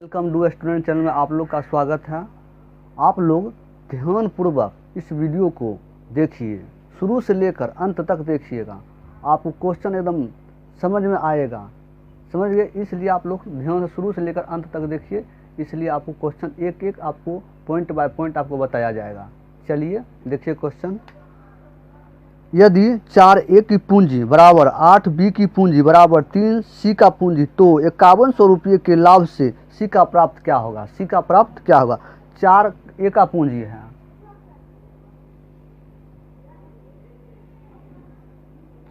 Welcome to student channel में आप लोग का स्वागत है। आप लोग ध्यानपूर्वक इस वीडियो को देखिए, शुरू से लेकर अंत तक देखिएगा। आपको क्वेश्चन एकदम समझ में आएगा, समझ गए। इसलिए आप लोग ध्यान से शुरू से लेकर अंत तक देखिए, इसलिए आपको क्वेश्चन एक एक आपको पॉइंट बाय पॉइंट आपको बताया जाएगा। चलिए देखिए क्वेश्चन। यदि 4A की पूंजी बराबर 8B की पूंजी बराबर 3C का पूंजी तो 5100 रुपये के लाभ से C का प्राप्त क्या होगा। C का प्राप्त क्या होगा। 4A का पूंजी है,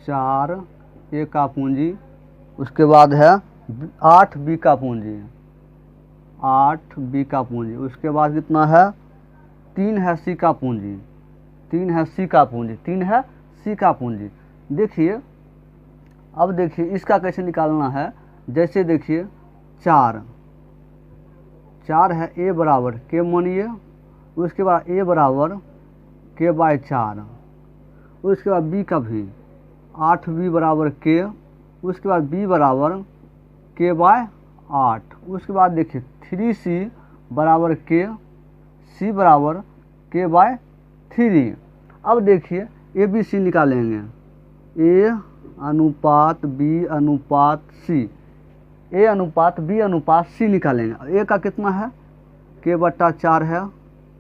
4A का पूंजी, उसके बाद है 8B का पूंजी, 8B का पूंजी, उसके बाद कितना है 3 है C का पूंजी, 3 है C का पूंजी, 3 है C का पूंजी। देखिए अब देखिए इसका कैसे निकालना है। जैसे देखिए 4 है A बराबर K मानिए, उसके बाद A बराबर K/4, उसके बाद B का भी 8B बराबर K, उसके बाद B बराबर K/8, उसके बाद देखिए 3C बराबर K, C बराबर K/3। अब देखिए ABC निकालेंगे, A अनुपात B अनुपात C, A अनुपात B अनुपात C निकालेंगे। A का कितना है K/4 है,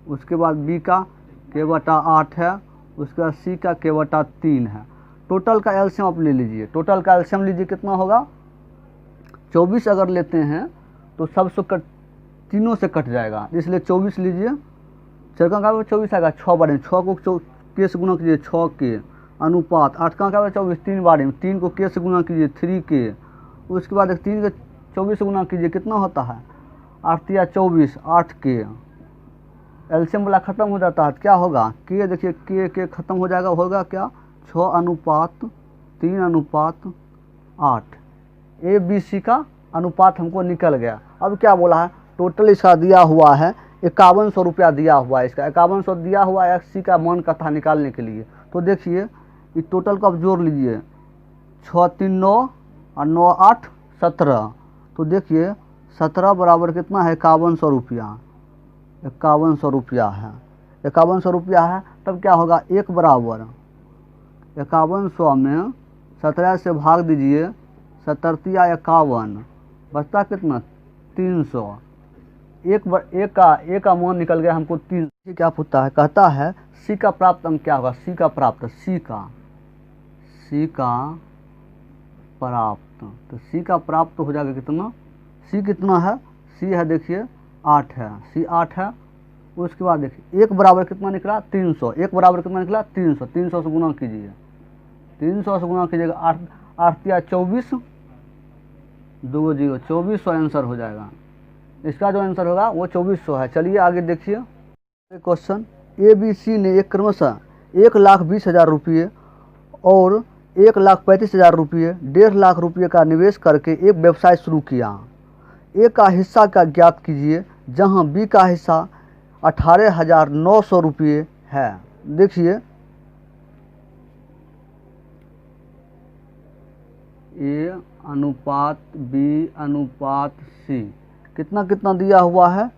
उसके बाद B का K/8 है, उसके बाद C का K/3 है। टोटल का एलसीएम आप ले लीजिए, टोटल का एलसीएम लीजिए कितना होगा 24 अगर लेते हैं तो सबसे कट तीनों से कट जाएगा, इसलिए 24 लीजिए। चरका का 24 आएगा, 6 बार में 6 को K से गुना कीजिए 6K अनुपात 8 का 24 3 बार में 3 को K से गुना कीजिए 3K, उसके बाद 3 के 24 से गुना कीजिए कितना होता है 8 या 24 8K। एलसीएम वाला ख़त्म हो जाता है, क्या होगा K, देखिए K ख़त्म हो जाएगा, होगा क्या 6 अनुपात 3 अनुपात 8। ABC का अनुपात हमको निकल गया। अब क्या बोला है, टोटल इसका दिया हुआ है 5100 रुपया दिया हुआ है, इसका 5100 दिया हुआ है। C का मान का था निकालने के लिए, तो देखिए इस टोटल को आप जोड़ लीजिए 6 3 9 और 9 8 17, तो देखिए 17 बराबर कितना है 5100 रुपया, 5100 रुपया है, 5100 रुपया है। तब क्या होगा 1 बराबर 5100 में 17 से भाग दीजिए, 17 या 51 बचता कितना 300। एक का मान निकल गया हमको 3। क्या पूछता है, कहता है C का प्राप्त अंक क्या होगा। C का प्राप्त, C का प्राप्त, तो C का प्राप्त हो जाएगा कितना, C कितना है, C है देखिए 8 है, C 8 है। उसके बाद देखिए 1 बराबर कितना निकला 300, 1 बराबर कितना निकला 300, 300 से गुना कीजिए, 300 से गुना कीजिएगा 8 या 24 2 0 2400 आंसर हो जाएगा। इसका जो आंसर होगा वो 2400 है। चलिए आगे देखिए क्वेश्चन। ABC ने एक क्रमशः 1,20,000 रुपये और 1,35,000 रुपये 1.5 लाख रुपये का निवेश करके एक व्यवसाय शुरू किया। A का हिस्सा का ज्ञात कीजिए, जहां B का हिस्सा 18,900 रुपये है। देखिए A अनुपात B अनुपात C कितना कितना दिया हुआ है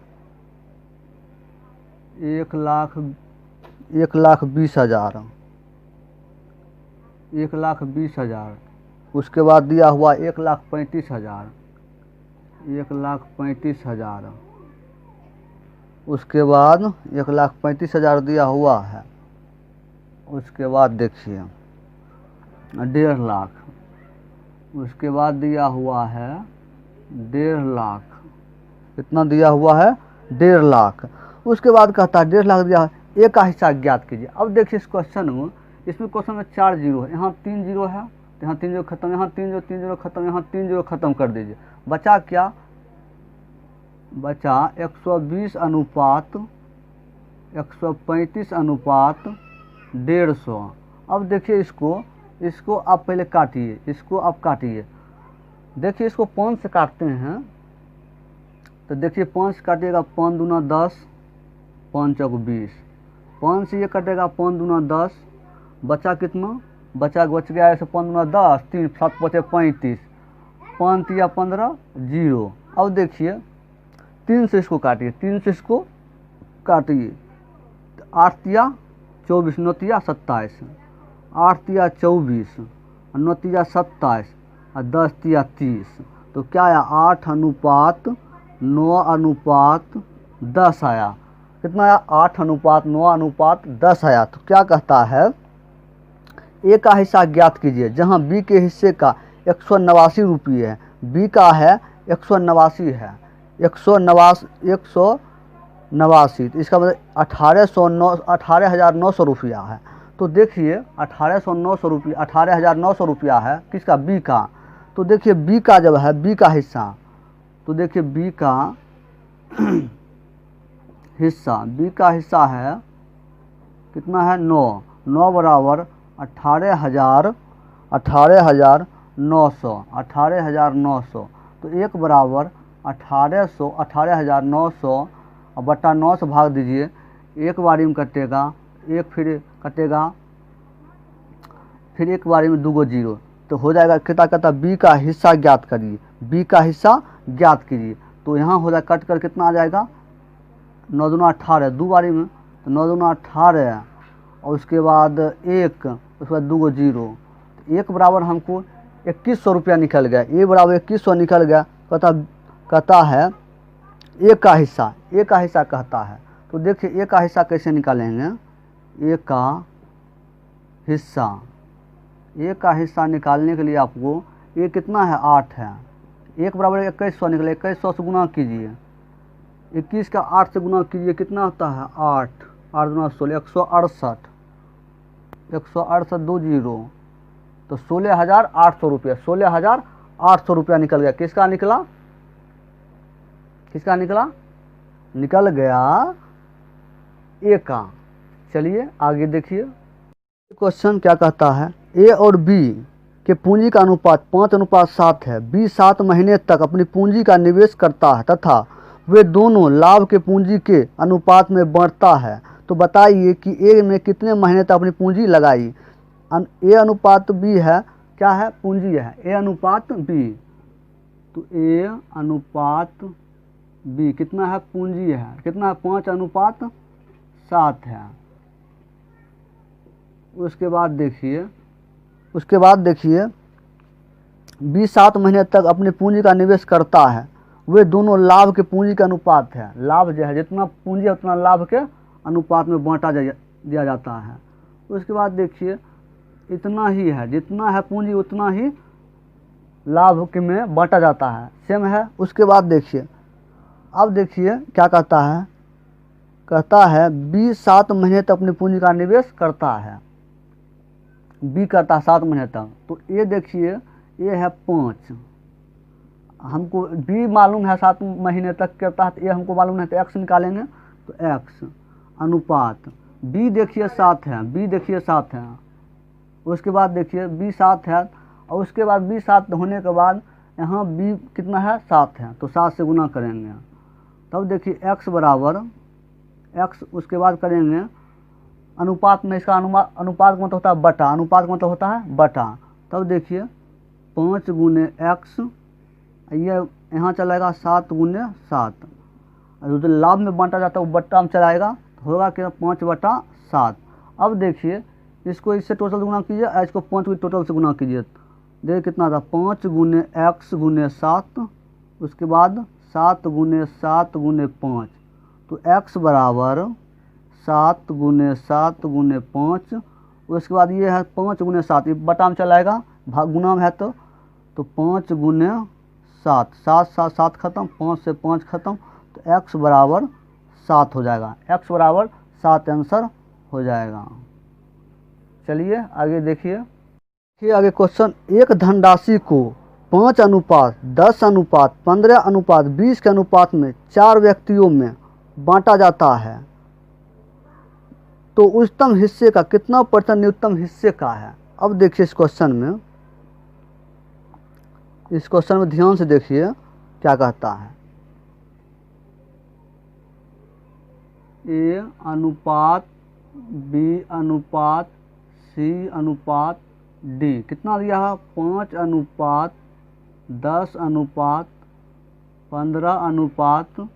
1,20,000, 1,20,000। उसके बाद दिया हुआ 1,35,000, 1,35,000। उसके बाद 1,35,000 दिया हुआ है। उसके बाद देखिए 1.5 लाख, उसके बाद दिया हुआ है 1.5 लाख, कितना दिया हुआ है 1.5 लाख। उसके बाद कहता है 1.5 लाख दिया है, A का हिस्सा ज्ञात कीजिए। अब देखिए इस क्वेश्चन में, इसमें क्वेश्चन में 4 जीरो है, यहाँ 3 जीरो है, यहाँ 3 जीरो खत्म, यहाँ 3 जीरो खत्म, यहाँ 3 जीरो खत्म कर दीजिए। बचा क्या, बचा 120 अनुपात 135 अनुपात 150। अब देखिए इसको आप पहले काटिए, इसको आप काटिए। देखिए इसको 5 से काटते हैं, तो देखिए 5 काटिएगा 5 दूना 10, 5 चौक 20, 5 से ये कटेगा 5 दूना 10, बचा कितना, बच गया ऐसे 5 दूना 10, 3 7 5 35, 5 या 15 जीरो। अब देखिए 3 से इसको काटिए, 3 से इसको काटिए। 8 तिया 24, 9 तिया 27, 8 तिया 24, 9 तिया 27 और 10 तिया 30। तो क्या आया 8:9:10 आया। कितना आया 8:9:10 आया। तो क्या कहता है ए का हिस्सा ज्ञात कीजिए, जहां बी के हिस्से का 189 रुपये है, बी का है 189 है, 189, तो इसका मतलब 18,900 रुपया है। तो देखिए 18,900 रुपया है किसका, बी का। तो देखिए बी का जब है बी का हिस्सा, तो देखिए बी का हिस्सा है कितना है 9 बराबर 18,900। तो 1 बराबर 18,900 और बटा 9 से भाग दीजिए। एक बारी में कटेगा, एक फिर कटेगा, फिर एक बारी में 2 जीरो, तो हो जाएगा कितना कहता बी का हिस्सा ज्ञात करिए, बी का हिस्सा ज्ञात कीजिए। तो यहाँ हो जाएगा कट कर कितना आ जाएगा 9 दूना 18, 2 बारी में, तो 9 दूना 18 और उसके बाद 1, उसके बाद 2 जीरो, तो 1 बराबर हमको 2100 रुपया निकल गया। ए बराबर 2100 निकल गया। कहता है ए का हिस्सा कहता है। तो देखिए ए का हिस्सा कैसे निकालेंगे। ए का हिस्सा निकालने के लिए आपको ए कितना है 8 है, 1 बराबर 2100 निकले, 2100 से गुना कीजिए, 21 का 8 से गुना कीजिए, कितना होता है 8, 8 गुना 16, 168, 2 जीरो, तो 16,800 रुपया, 16,800 रुपया निकल गया। किसका निकला निकल गया ए का। चलिए आगे देखिए क्वेश्चन क्या कहता है। ए और बी के पूंजी का अनुपात 5:7 है। बी 7 महीने तक अपनी पूंजी का निवेश करता है तथा वे दोनों लाभ के पूंजी के अनुपात में बढ़ता है। तो बताइए कि ए में कितने महीने तक अपनी पूंजी लगाई। ए अनुपात बी है, क्या है पूंजी है, ए अनुपात बी। तो ए अनुपात बी कितना है पूंजी है, कितना है 5:7 है। उसके बाद देखिए बी 7 महीने तक अपनी पूंजी का निवेश करता है। वे दोनों लाभ के पूंजी का अनुपात है। लाभ जो है जितना पूंजी है उतना लाभ के अनुपात में बांटा दिया जाता है। उसके बाद देखिए इतना ही है, जितना है पूंजी उतना ही लाभ के में बांटा जाता है, सेम है। उसके बाद देखिए अब देखिए क्या कहता है बी 7 महीने तक अपनी पूंजी का निवेश करता है, बी करता है 7 महीने तक। तो ये देखिए ये है 5, हमको बी मालूम है 7 महीने तक करता है, तो ये हमको मालूम है, तो एक्स निकालेंगे। तो एक्स अनुपात बी देखिए 7 है, उसके बाद देखिए बी 7 है, और उसके बाद बी 7 होने के बाद यहाँ बी कितना है 7 है, तो 7 से गुना करेंगे। तब देखिए एक्स बराबर एक्स, उसके बाद करेंगे अनुपात में, इसका अनुपात का मतलब होता है बटा, अनुपात का मतलब होता है बटा। तब देखिए 5 गुने एक्स, ये यहाँ चलाएगा 7 गुने 7, और जो लाभ में बांटा जाता है वो बट्टा में चलाएगा, होगा कि 5/7। अब देखिए इसको इससे टोटल गुना कीजिए, इसको 5 को टोटल से गुना कीजिए, देखिए कितना था 5 गुने एक्स गुने 7, उसके बाद 7 गुने 7 गुने 5, तो एक्स बराबर 7 गुने 7 गुने 5। उसके बाद ये है 5 गुने 7, ये बटा में चलाएगा, भाग गुना में है, तो 5 गुने 7, 7 7 7 खत्म, 5 से 5 खत्म, तो एक्स बराबर 7 हो जाएगा, एक्स बराबर 7 आंसर हो जाएगा। चलिए आगे देखिए आगे क्वेश्चन। एक धनराशि को 5:10:15:20 के अनुपात में 4 व्यक्तियों में बांटा जाता है, तो उच्चतम हिस्से का कितना % न्यूनतम हिस्से का है। अब देखिए इस क्वेश्चन में ध्यान से देखिए क्या कहता है। ए अनुपात बी अनुपात सी अनुपात डी कितना दिया है 5:10:15:20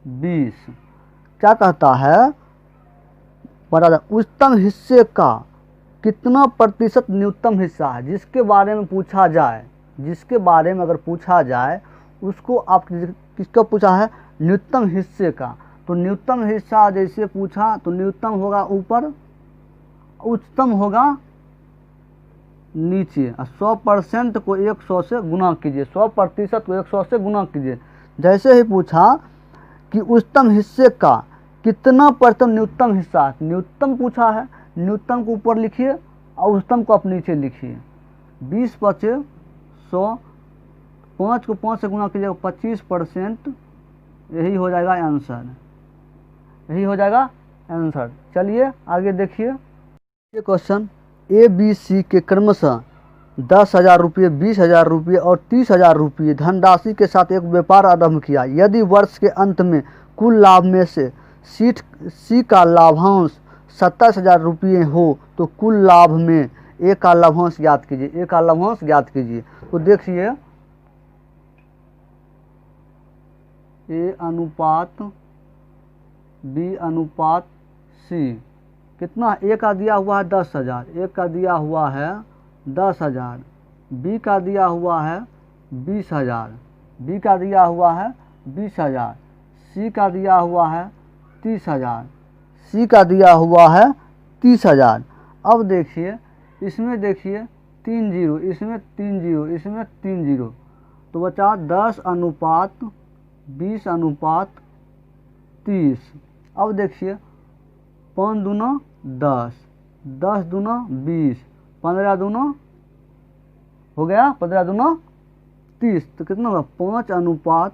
20। क्या कहता है, बता उच्चतम हिस्से का कितना प्रतिशत न्यूनतम हिस्सा है। जिसके बारे में पूछा जाए, जिसके बारे में अगर पूछा जाए उसको आप किसका पूछा है, न्यूनतम हिस्से का। तो न्यूनतम हिस्सा जैसे पूछा तो न्यूनतम होगा ऊपर, उच्चतम होगा नीचे। 100% को 100 से गुना कीजिए, 100% को 100 से गुना कीजिए। जैसे ही पूछा कि उच्चतम हिस्से का कितना प्रतिशत न्यूनतम हिस्सा, न्यूनतम पूछा है, न्यूनतम को ऊपर लिखिए और उच्चतम को आप नीचे लिखिए। 20 बचे 100, 5 को 5 से गुना कीजिएगा 25%। यही हो जाएगा आंसर, यही हो जाएगा आंसर। चलिए आगे देखिए। ये क्वेश्चन ABC के क्रमशः 10,000 रुपये, 20,000 रुपये और 30,000 रुपये धनराशि के साथ एक व्यापार आरंभ किया। यदि वर्ष के अंत में कुल लाभ में से सी का लाभांश 27,000 रुपये हो तो कुल लाभ में ए का लाभांश ज्ञात कीजिए। ए का लाभांश ज्ञात कीजिए। तो देखिए ए अनुपात बी अनुपात सी कितना, ए का दिया हुआ है 10,000, ए का दिया हुआ है 10,000, बी का दिया हुआ है 20,000, बी का दिया हुआ है 20,000, सी का दिया हुआ है 30,000, सी का दिया हुआ है 30,000। अब देखिए इसमें देखिए 3 जीरो, इसमें 3 जीरो, इसमें 3 जीरो, तो बचा 10 अनुपात 20 अनुपात 30। अब देखिए 5 दूना 10, 10 दूना 20, 15 दूना हो गया, 15 दूना 30, तो कितना होगा 5 अनुपात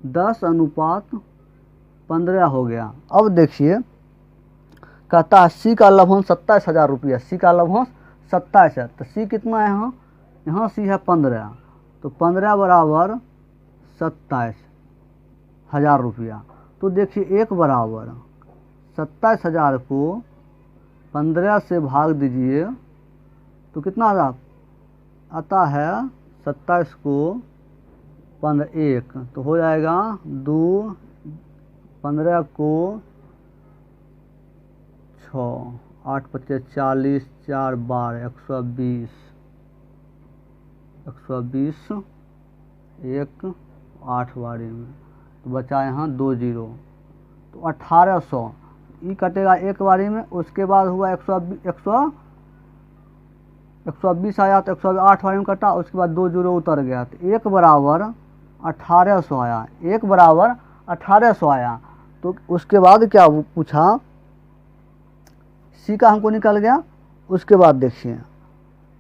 10 अनुपात 15 हो गया। अब देखिए कहता है सी का लाभांश 27,000 रुपया, सी का लाभांश 27 है, तो सी कितना है यहाँ, यहाँ सी है 15, तो 15 बराबर 27,000 रुपया। तो देखिए एक बराबर 27,000 को 15 से भाग दीजिए तो कितना आता है 27 को 15 1, तो हो जाएगा 2, 15 को 6, 8 25 40, 4 12, 120, 120 1 8 बारी में, तो बचा यहाँ 2 जीरो, तो 1800 ई कटेगा एक बारी में। उसके बाद हुआ 120 आया तो 108 बारी में कटा, उसके बाद 2 जीरो उतर गया, तो एक बराबर 1800 आया, एक बराबर 1800 आया। तो उसके बाद क्या पूछा, सी का हमको निकल गया। उसके बाद देखिए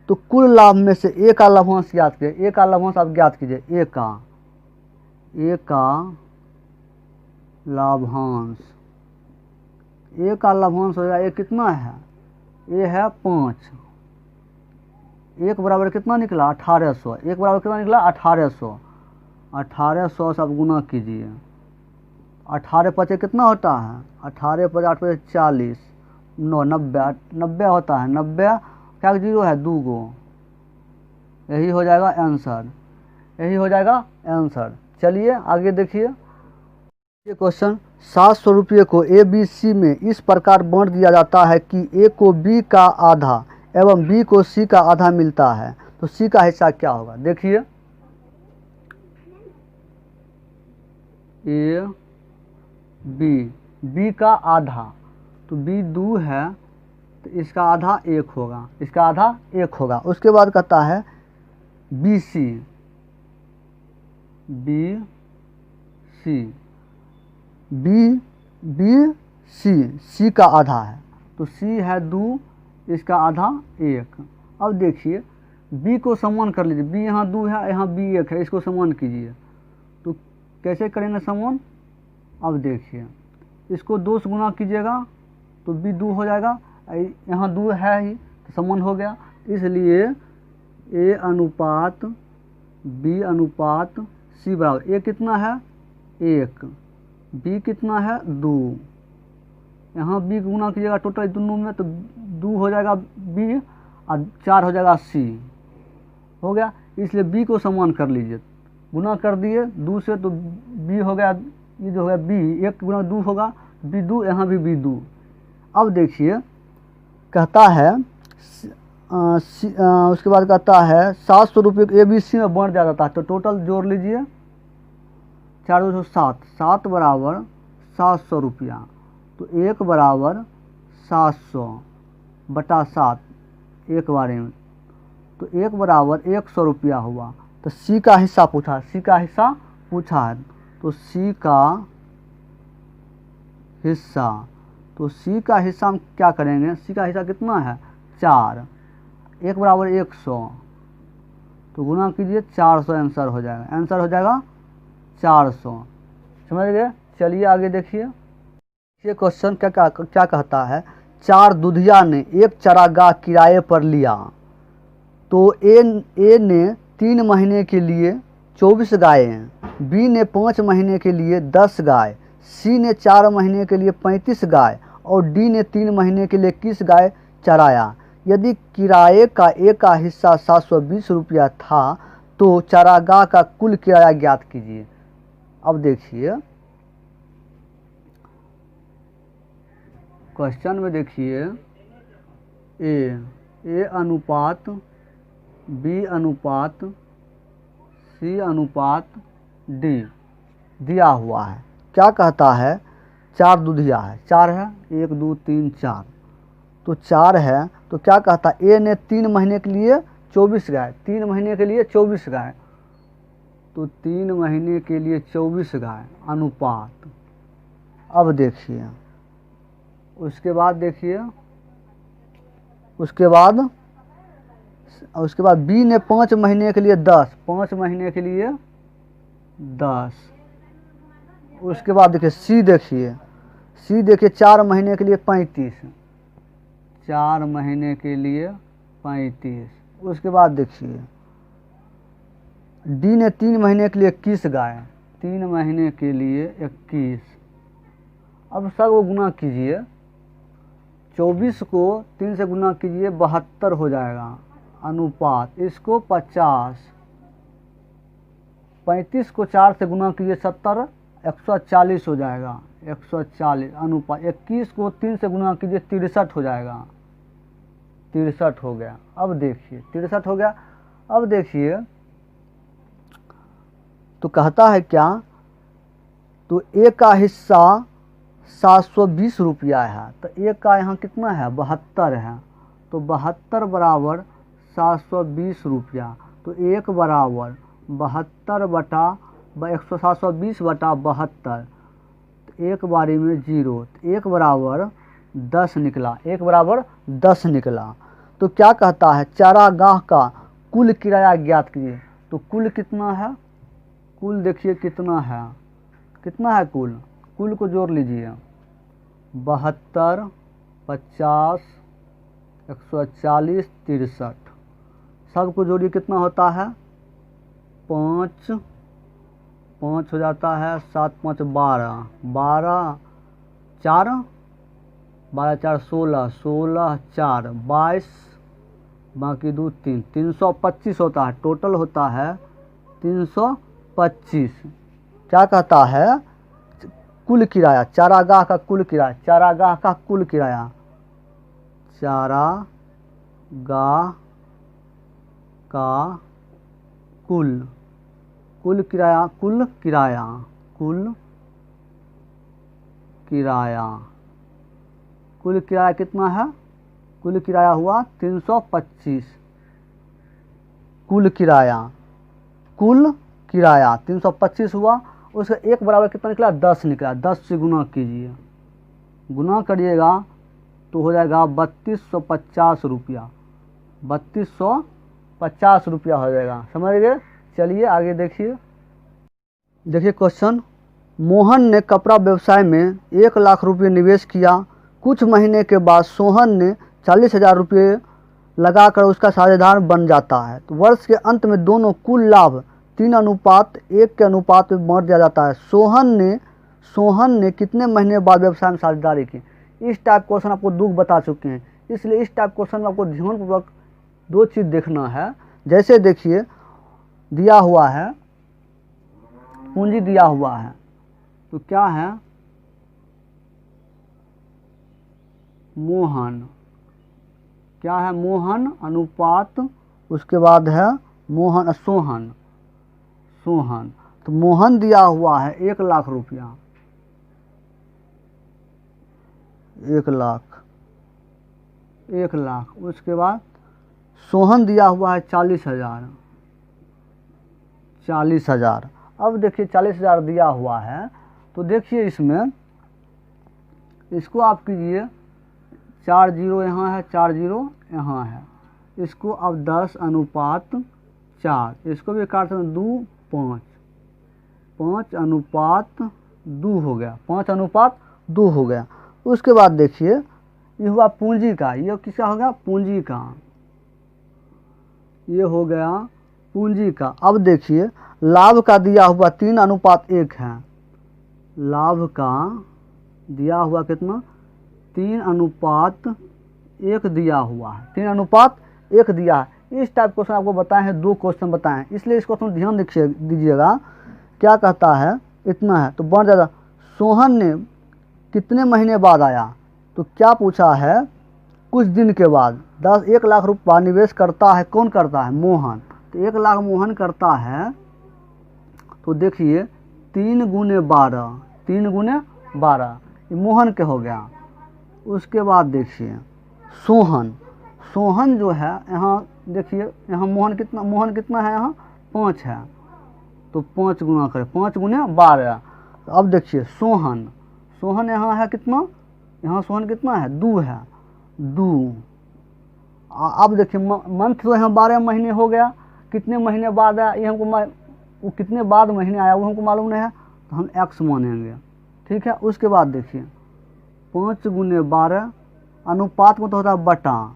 तो कुल लाभ में से ए का लाभांश ज्ञात कीजिए। ए का लाभांश आप ज्ञात कीजिए, ए का लाभांश, ए का लाभांश हो जाएगा, ए कितना है, ए है 5, एक बराबर कितना निकला 1800, एक बराबर कितना निकला 1800, 1800 से आप गुना कीजिए, 18 पचे कितना होता है, 18 पचे 8 पचे 40, 9 90, 90 होता है, 90 क्या जीरो है 2 गो, यही हो जाएगा आंसर, यही हो जाएगा आंसर। चलिए आगे देखिए। ये क्वेश्चन 700 रुपये को ABC में इस प्रकार बांट दिया जाता है कि A को B का आधा एवं B को C का आधा मिलता है, तो C का हिस्सा क्या होगा। देखिए A B का आधा, तो B 2 है तो इसका आधा 1 होगा, इसका आधा 1 होगा। उसके बाद कहता है BC C का आधा है, तो C है 2, इसका आधा 1। अब देखिए B को समान कर लीजिए, B यहाँ 2 है, यहाँ B 1 है, इसको समान कीजिए। तो कैसे करेंगे समान, अब देखिए इसको 2 से गुना कीजिएगा तो B 2 हो जाएगा, यहाँ 2 है ही तो समान हो गया। इसलिए A अनुपात B अनुपात C बराबर, A कितना है 1, B कितना है 2, यहाँ B गुना कीजिएगा टोटल दोनों में तो 2 हो जाएगा B और 4 हो जाएगा C, हो गया। इसलिए B को समान कर लीजिए, गुना कर दिए 2 से तो B हो गया ये जो है बी, 1 गुना 2 होगा, B2, यहाँ भी B2। अब देखिए कहता है उसके बाद कहता है 700 रुपये ABC में बढ़ जाता था, तो टोटल जोड़ लीजिए 4 2 7, 7 बराबर 700 रुपया, तो 1 बराबर 700 बटा 7 एक बारे में, तो 1 बराबर 100 रुपया हुआ। तो सी का हिस्सा पूछा, सी का हिस्सा पूछा है, तो सी का हिस्सा, तो सी का हिस्सा हम क्या करेंगे, सी का हिस्सा कितना है 4, 1 बराबर 100, तो गुना कीजिए 400 आंसर हो जाएगा, आंसर हो जाएगा 400। समझ गए। चलिए आगे देखिए, ये क्वेश्चन क्या कहता है, 4 दुधिया ने एक चारागाह किराए पर लिया, तो ए ने 3 महीने के लिए 24 गायें, बी ने 5 महीने के लिए 10 गाय, सी ने 4 महीने के लिए 35 गाय और डी ने 3 महीने के लिए 21 गाय चराया। यदि किराए का ए का हिस्सा 720 रुपया था तो चारागाह का कुल किराया ज्ञात कीजिए। अब देखिए क्वेश्चन में देखिए ए अनुपात बी अनुपात सी अनुपात डी दिया हुआ है। क्या कहता है, 4 दुधिया है, 4 है, 1 2 3 4, तो 4 है, तो क्या कहता है ए ने 3 महीने के लिए 24 गाय, 3 महीने के लिए 24 गाय, तो 3 महीने के लिए 24 गाय अनुपात। अब देखिए उसके बाद देखिए उसके बाद बी ने 5 महीने के लिए 10, 5 महीने के लिए 10। उसके बाद देखिए सी देखिए 4 महीने के लिए 35, 4 महीने के लिए 35। उसके बाद देखिए डी ने 3 महीने के लिए 21 गाय, 3 महीने के लिए 21। अब सब को गुना कीजिए, 24 को 3 से गुना कीजिए 72 हो जाएगा अनुपात, इसको 50, 35 को 4 से गुना कीजिए 70, 140 हो जाएगा, 140 अनुपात, 21 को 3 से गुना कीजिए 63 हो जाएगा, 63 हो गया। अब देखिए 63 हो गया। अब देखिए तो कहता है क्या, तो ए का हिस्सा 720 रुपया है, तो ए का यहाँ कितना है 72 है, तो 72 बराबर 720 रुपया, तो 1 बराबर 72 बटा 720 बटा 72, तो एक बारी में 0, तो 1 बराबर 10 निकला, 1 बराबर 10 निकला। तो क्या कहता है, चारागाह का कुल किराया ज्ञात कीजिए। तो कुल कितना है, कुल देखिए कितना है कुल को जोड़ लीजिए, 72 50 140 63, सबको जोड़िए कितना होता है 5 हो जाता है, 7 5 12 12 4 12 4 16 16 4 22 बाकी 2 3 325 होता है, टोटल होता है 325। क्या कहता है, कुल किराया, चारागाह का कुल किराया, चारागाह का कुल किराया, चारागाह का कुल किराया कितना है, कुल किराया हुआ 325, कुल किराया 325 हुआ। उसका 1 बराबर कितना निकला 10 निकला, 10 से गुना कीजिए, गुना करिएगा तो हो जाएगा 3250 रुपया, 3250 रुपया हो जाएगा। समझ गए। चलिए आगे देखिए क्वेश्चन, मोहन ने कपड़ा व्यवसाय में 1 लाख रुपये निवेश किया। कुछ महीने के बाद सोहन ने 40,000 रुपये लगाकर उसका साझेदार बन जाता है। तो वर्ष के अंत में दोनों कुल लाभ 3:1 के अनुपात में बांट दिया जाता है। सोहन ने कितने महीने बाद व्यवसाय में साझेदारी की। इस टाइप क्वेश्चन आपको 2 बता चुके हैं, इसलिए इस टाइप क्वेश्चन में आपको ध्यानपूर्वक 2 चीज़ देखना है। जैसे देखिए दिया हुआ है पूंजी दिया हुआ है, तो क्या है, मोहन। क्या है, मोहन अनुपात, उसके बाद है मोहन सोहन। सोहन, तो मोहन दिया हुआ है 1,00,000 रुपया। 1,00,000, 1,00,000। उसके बाद सोहन दिया हुआ है 40,000। 40,000। अब देखिए 40,000 दिया हुआ है, तो देखिए इसमें इसको आप कीजिए 4 जीरो यहाँ है, 4 जीरो यहाँ है, इसको अब 10:4, इसको भी काट सकते 2, 5, 5:2 हो गया, 5:2 हो गया। उसके बाद देखिए ये हुआ पूंजी का, ये किसका हो गया, पूंजी का, ये हो गया पूंजी का। अब देखिए लाभ का दिया हुआ 3:1 है। लाभ का दिया हुआ कितना, 3:1 दिया हुआ है, 3:1 दिया है। इस टाइप क्वेश्चन आपको बताए हैं, 2 क्वेश्चन बताए हैं, इसलिए इस क्वेश्चन ध्यान दीजिएगा। क्या कहता है, इतना है तो बढ़ जाएगा। सोहन ने कितने महीने बाद आया, तो क्या पूछा है, कुछ दिन के बाद। 1,00,000 रुपया निवेश करता है, कौन करता है, मोहन। तो 1,00,000 मोहन करता है, तो देखिए 3 × 12, 3 × 12 ये मोहन के हो गया। उसके बाद देखिए सोहन, सोहन जो है यहाँ देखिए, यहाँ मोहन कितना है, यहाँ 5 है, तो 5 गुना करें, 5 × 12। अब देखिए सोहन, सोहन यहाँ है कितना, यहाँ सोहन कितना है, 2 है, 2। अब देखिए मंथ तो यहाँ 12 महीने हो गया, कितने महीने बाद आया ये हमको वो कितने बाद महीने आया वो हमको मालूम नहीं है, तो हम x मानेंगे, ठीक है। उसके बाद देखिए 5 × 12 अनुपात में तो होता है बटा,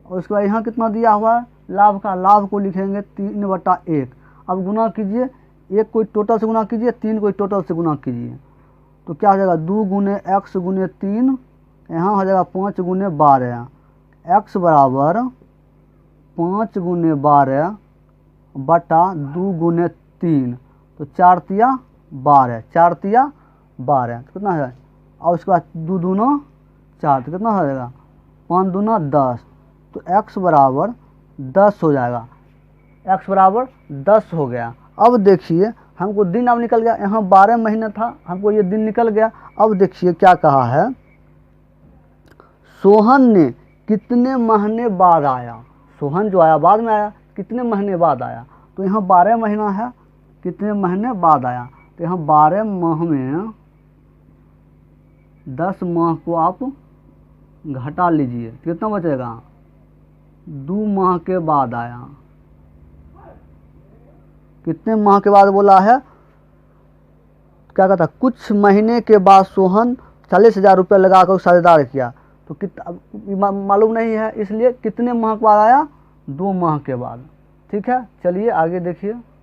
और उसके बाद यहाँ कितना दिया हुआ है, लाभ का, लाभ को लिखेंगे 3/1। अब गुना कीजिए, 1 को टोटल से गुना कीजिए, 3 को टोटल से गुना कीजिए, तो क्या हो जाएगा, 2 × x × 3, यहाँ हो जाएगा 5 × 12, x बराबर 5 × 12 बटा 2 × 3, तो 4 × 12, 4 × 12, तो कितना है। और उसके बाद 2 दूना 4, तो कितना हो जाएगा, 5 दूना 10, तो x बराबर 10 हो जाएगा, x बराबर 10 हो गया। अब देखिए हमको दिन अब निकल गया, यहाँ 12 महीने था, हमको ये दिन निकल गया। अब देखिए क्या कहा है, सोहन ने कितने महीने बाद आया। सोहन जो आया बाद में आया, कितने महीने बाद आया, तो यहाँ 12 महीना है, कितने महीने बाद आया, तो यहाँ 12 माह में 10 माह को आप घटा लीजिए, कितना बचेगा, 2 माह के बाद आया। कितने माह के बाद बोला है, क्या कहता, कुछ महीने के बाद सोहन 40,000 रुपये लगाकर साझेदार किया, तो कितना मालूम नहीं है, इसलिए कितने माह के बाद आया, 2 माह के बाद, ठीक है। चलिए आगे देखिए।